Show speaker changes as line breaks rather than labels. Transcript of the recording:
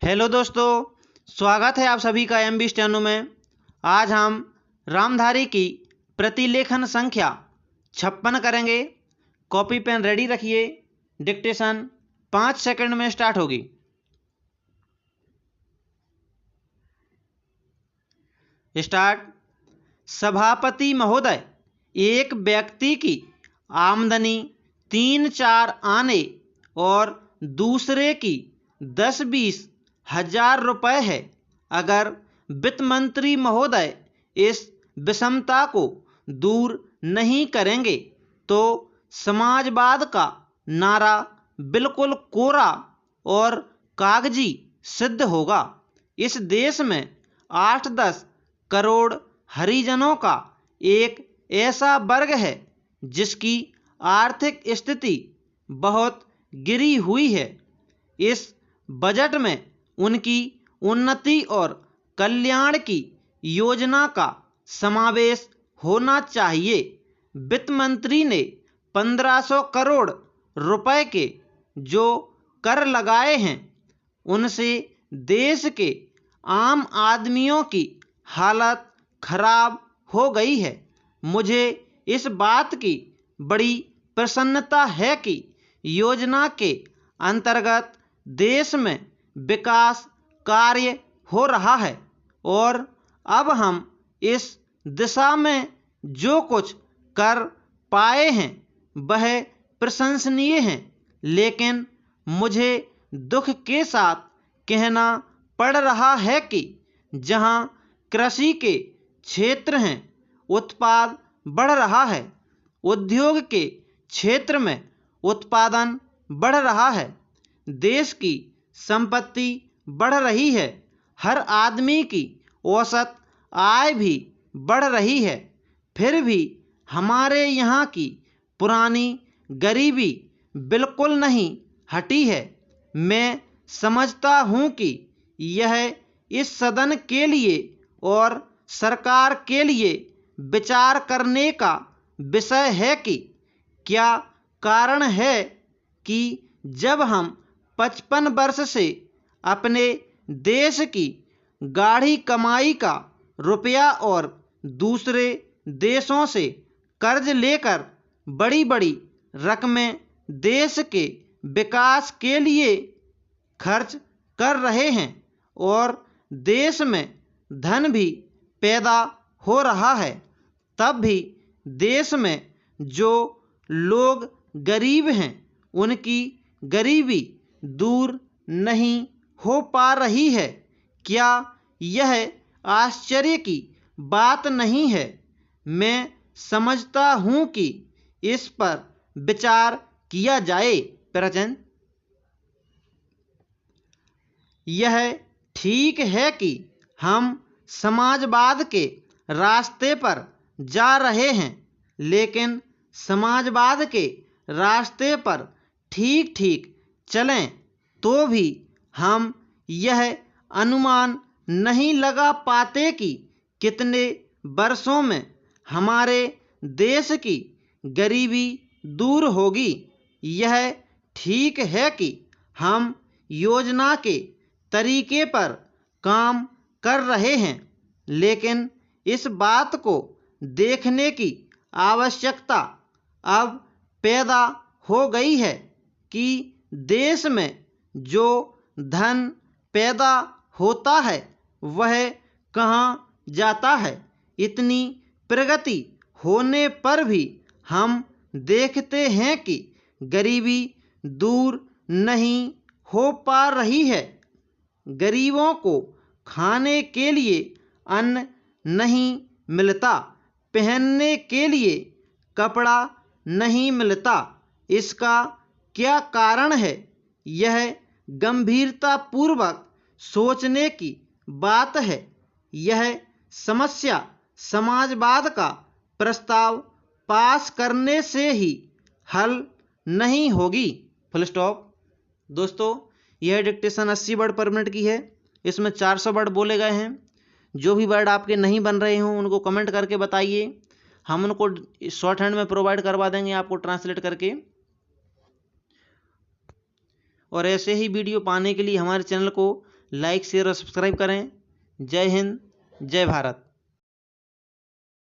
Hello दोस्तों, स्वागत है आप सभी का एमबी स्टेनो में। आज हम रामधारी की प्रतिलेखन संख्या 56 करेंगे। कॉपी पेन रेडी रखिए। डिक्टेशन 5 सेकंड में स्टार्ट होगी। स्टार्ट। सभापति महोदय, एक व्यक्ति की आमदनी 3-4 आने और दूसरे की 10-20 हजार रुपये है। अगर वित्त मंत्री महोदय इस विषमता को दूर नहीं करेंगे तो समाजवाद का नारा बिल्कुल कोरा और कागजी सिद्ध होगा। इस देश में 8-10 करोड़ हरिजनों का एक ऐसा वर्ग है जिसकी आर्थिक स्थिति बहुत गिरी हुई है। इस बजट में उनकी उन्नति और कल्याण की योजना का समावेश होना चाहिए। वित्त मंत्री ने 1500 करोड़ रुपए के जो कर लगाए हैं उनसे देश के आम आदमियों की हालत खराब हो गई है। मुझे इस बात की बड़ी प्रसन्नता है कि योजना के अंतर्गत देश में विकास कार्य हो रहा है और अब हम इस दिशा में जो कुछ कर पाए हैं वह प्रशंसनीय है, लेकिन मुझे दुख के साथ कहना पड़ रहा है कि जहां कृषि के क्षेत्र हैं उत्पाद बढ़ रहा है, उद्योग के क्षेत्र में उत्पादन बढ़ रहा है, देश की संपत्ति बढ़ रही है, हर आदमी की औसत आय भी बढ़ रही है, फिर भी हमारे यहाँ की पुरानी गरीबी बिल्कुल नहीं हटी है। मैं समझता हूँ कि यह इस सदन के लिए और सरकार के लिए विचार करने का विषय है कि क्या कारण है कि जब हम 55 वर्ष से अपने देश की गाढ़ी कमाई का रुपया और दूसरे देशों से कर्ज लेकर बड़ी बड़ी रकमें देश के विकास के लिए खर्च कर रहे हैं और देश में धन भी पैदा हो रहा है, तब भी देश में जो लोग गरीब हैं उनकी गरीबी दूर नहीं हो पा रही है। क्या यह आश्चर्य की बात नहीं है? मैं समझता हूँ कि इस पर विचार किया जाए। प्रश्न। यह ठीक है कि हम समाजवाद के रास्ते पर जा रहे हैं, लेकिन समाजवाद के रास्ते पर ठीक ठीक चलें तो भी हम यह अनुमान नहीं लगा पाते कि कितने वर्षों में हमारे देश की गरीबी दूर होगी। यह ठीक है कि हम योजना के तरीके पर काम कर रहे हैं, लेकिन इस बात को देखने की आवश्यकता अब पैदा हो गई है कि देश में जो धन पैदा होता है वह कहाँ जाता है। इतनी प्रगति होने पर भी हम देखते हैं कि गरीबी दूर नहीं हो पा रही है। गरीबों को खाने के लिए अन्न नहीं मिलता, पहनने के लिए कपड़ा नहीं मिलता। इसका क्या कारण है? यह गंभीरतापूर्वक सोचने की बात है। यह समस्या समाजवाद का प्रस्ताव पास करने से ही हल नहीं होगी। Full stop. दोस्तों, यह डिक्टेशन 80 वर्ड पर मिनट की है। इसमें 400 वर्ड बोले गए हैं। जो भी वर्ड आपके नहीं बन रहे हों उनको कमेंट करके बताइए, हम उनको शॉर्ट हैंड में प्रोवाइड करवा देंगे आपको ट्रांसलेट करके। और ऐसे ही वीडियो पाने के लिए हमारे चैनल को लाइक शेयर और सब्सक्राइब करें। जय हिंद, जय भारत।